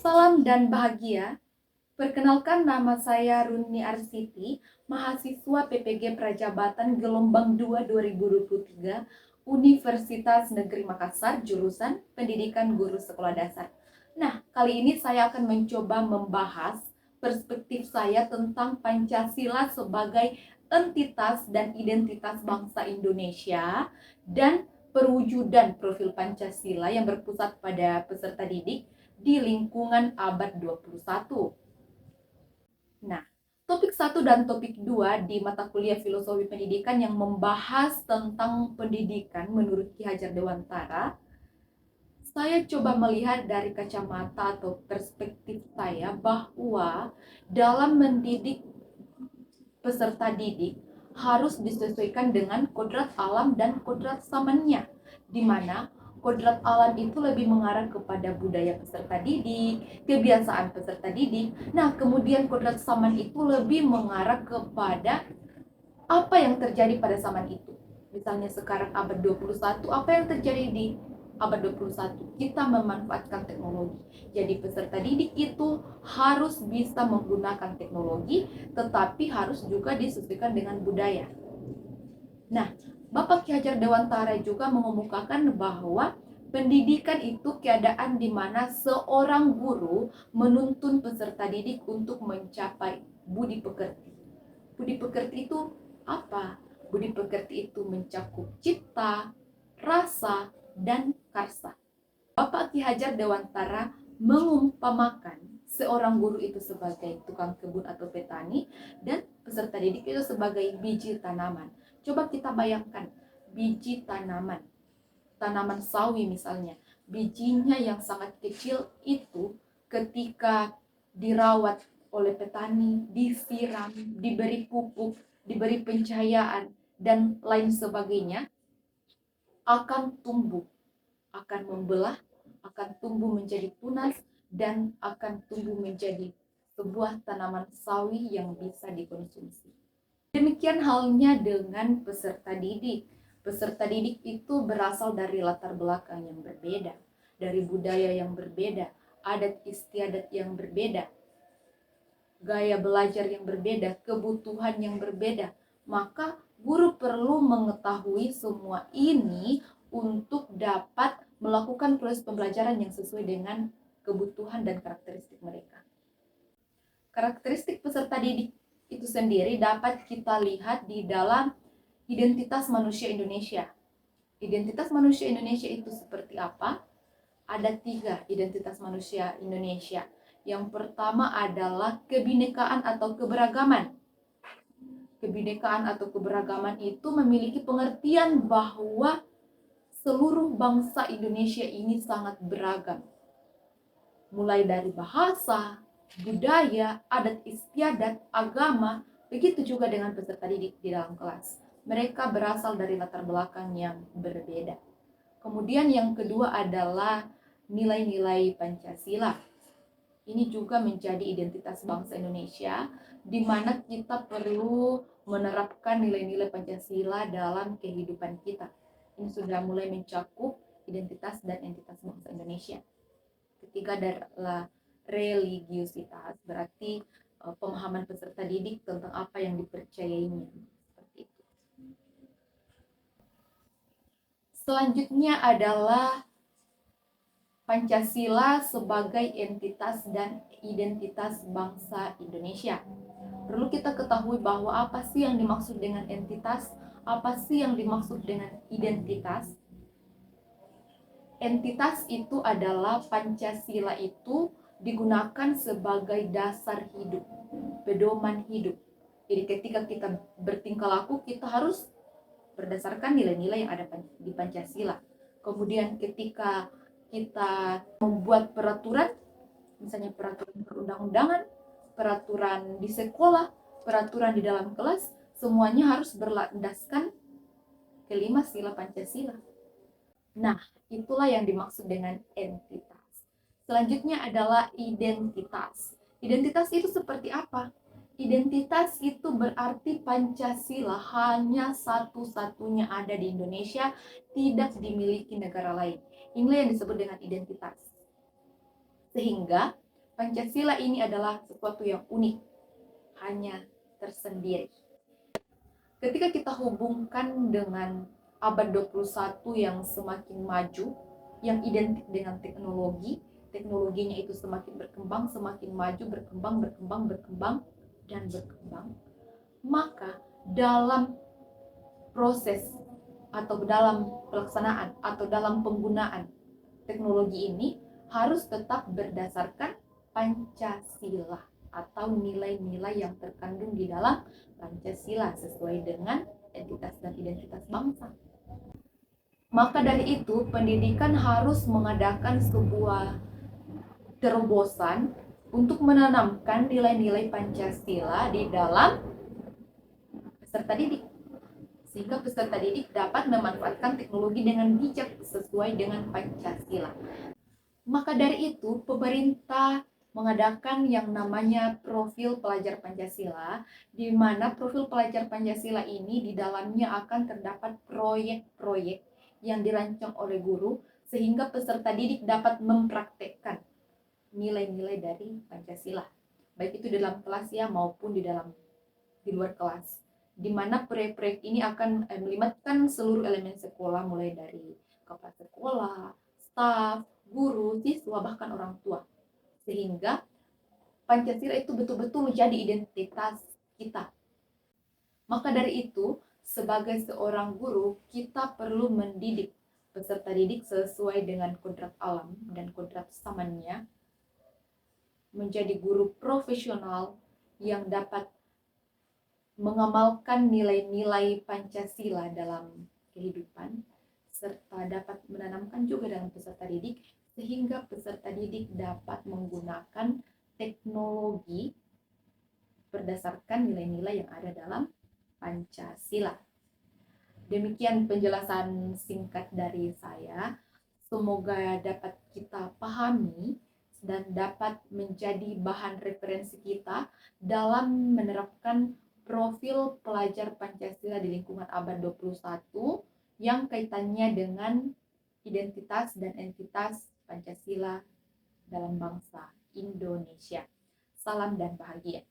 Salam dan bahagia. Perkenalkan, nama saya Runi Arsiti, mahasiswa PPG Prajabatan Gelombang 2 2023, Universitas Negeri Makassar, jurusan Pendidikan Guru Sekolah Dasar. Nah, kali ini saya akan mencoba membahas perspektif saya tentang Pancasila sebagai entitas dan identitas bangsa Indonesia dan perwujudan profil Pancasila yang berpusat pada peserta didik di lingkungan abad 21. Nah, topik 1 dan topik 2 di mata kuliah Filosofi Pendidikan yang membahas tentang pendidikan menurut Ki Hajar Dewantara, saya coba melihat dari kacamata atau perspektif saya bahwa dalam mendidik peserta didik harus disesuaikan dengan kodrat alam dan kodrat zamannya, di mana kodrat alam itu lebih mengarah kepada budaya peserta didik, kebiasaan peserta didik. Nah, kemudian kodrat zaman itu lebih mengarah kepada apa yang terjadi pada zaman itu. Misalnya sekarang abad 21, apa yang terjadi di abad 21? Kita memanfaatkan teknologi. Jadi peserta didik itu harus bisa menggunakan teknologi, tetapi harus juga disesuaikan dengan budaya. Nah, Bapak Ki Hajar Dewantara juga mengemukakan bahwa pendidikan itu keadaan di mana seorang guru menuntun peserta didik untuk mencapai budi pekerti. Budi pekerti itu apa? Budi pekerti itu mencakup cipta, rasa, dan karsa. Bapak Ki Hajar Dewantara mengumpamakan seorang guru itu sebagai tukang kebun atau petani dan peserta didik itu sebagai biji tanaman. Coba kita bayangkan biji tanaman, tanaman sawi misalnya, bijinya yang sangat kecil itu ketika dirawat oleh petani, disiram, diberi pupuk, diberi pencahayaan, dan lain sebagainya, akan tumbuh, akan membelah, akan tumbuh menjadi tunas, dan akan tumbuh menjadi sebuah tanaman sawi yang bisa dikonsumsi. Demikian halnya dengan peserta didik. Peserta didik itu berasal dari latar belakang yang berbeda, dari budaya yang berbeda, adat istiadat yang berbeda, gaya belajar yang berbeda, kebutuhan yang berbeda. Maka guru perlu mengetahui semua ini untuk dapat melakukan proses pembelajaran yang sesuai dengan kebutuhan dan karakteristik mereka. Karakteristik peserta didik itu sendiri dapat kita lihat di dalam identitas manusia Indonesia. Identitas manusia Indonesia itu seperti apa? Ada 3 identitas manusia Indonesia. Yang pertama adalah kebinekaan atau keberagaman. Kebinekaan atau keberagaman itu memiliki pengertian bahwa seluruh bangsa Indonesia ini sangat beragam. Mulai dari bahasa, budaya, adat istiadat, agama, begitu juga dengan peserta didik di dalam kelas. Mereka berasal dari latar belakang yang berbeda. Kemudian yang kedua adalah nilai-nilai Pancasila. Ini juga menjadi identitas bangsa Indonesia, di mana kita perlu menerapkan nilai-nilai Pancasila dalam kehidupan kita. Ini sudah mulai mencakup identitas dan entitas bangsa Indonesia. Ketiga adalah religiusitas, berarti pemahaman peserta didik tentang apa yang dipercayainya. Seperti itu. Selanjutnya adalah Pancasila sebagai entitas dan identitas bangsa Indonesia. Perlu kita ketahui bahwa apa sih yang dimaksud dengan entitas, apa sih yang dimaksud dengan identitas. Entitas itu adalah Pancasila itu digunakan sebagai dasar hidup, pedoman hidup. Jadi ketika kita bertingkah laku, kita harus berdasarkan nilai-nilai yang ada di Pancasila. Kemudian ketika kita membuat peraturan, misalnya peraturan perundang-undangan, peraturan di sekolah, peraturan di dalam kelas, semuanya harus berlandaskan kelima sila Pancasila. Nah, itulah yang dimaksud dengan entitas. Selanjutnya adalah identitas. Identitas itu seperti apa? Identitas itu berarti Pancasila hanya satu-satunya ada di Indonesia, tidak dimiliki negara lain. Inilah yang disebut dengan identitas. Sehingga Pancasila ini adalah sesuatu yang unik, hanya tersendiri. Ketika kita hubungkan dengan abad 21 yang semakin maju, yang identik dengan teknologi, teknologinya itu semakin berkembang, semakin maju, berkembang, dan berkembang, maka dalam proses atau dalam pelaksanaan atau dalam penggunaan teknologi ini harus tetap berdasarkan Pancasila atau nilai-nilai yang terkandung di dalam Pancasila sesuai dengan entitas dan identitas bangsa. Maka dari itu, pendidikan harus mengadakan sebuah terobosan untuk menanamkan nilai-nilai Pancasila di dalam peserta didik, sehingga peserta didik dapat memanfaatkan teknologi dengan bijak sesuai dengan Pancasila. Maka dari itu, pemerintah mengadakan yang namanya profil pelajar Pancasila, di mana profil pelajar Pancasila ini di dalamnya akan terdapat proyek-proyek yang dirancang oleh guru, sehingga peserta didik dapat mempraktekkan nilai-nilai dari Pancasila, baik itu dalam kelas ya maupun di luar kelas, di mana proyek-proyek ini akan melibatkan seluruh elemen sekolah, mulai dari kepala sekolah, staf, guru, siswa, bahkan orang tua, sehingga Pancasila itu betul-betul menjadi identitas kita. Maka dari itu, sebagai seorang guru, kita perlu mendidik peserta didik sesuai dengan kodrat alam dan kodrat zamannya, menjadi guru profesional yang dapat mengamalkan nilai-nilai Pancasila dalam kehidupan, serta dapat menanamkan juga dalam peserta didik, sehingga peserta didik dapat menggunakan teknologi berdasarkan nilai-nilai yang ada dalam Pancasila. Demikian penjelasan singkat dari saya. Semoga dapat kita pahami dan dapat menjadi bahan referensi kita dalam menerapkan profil pelajar Pancasila di lingkungan abad 21 yang kaitannya dengan identitas dan entitas Pancasila dalam bangsa Indonesia. Salam dan bahagia.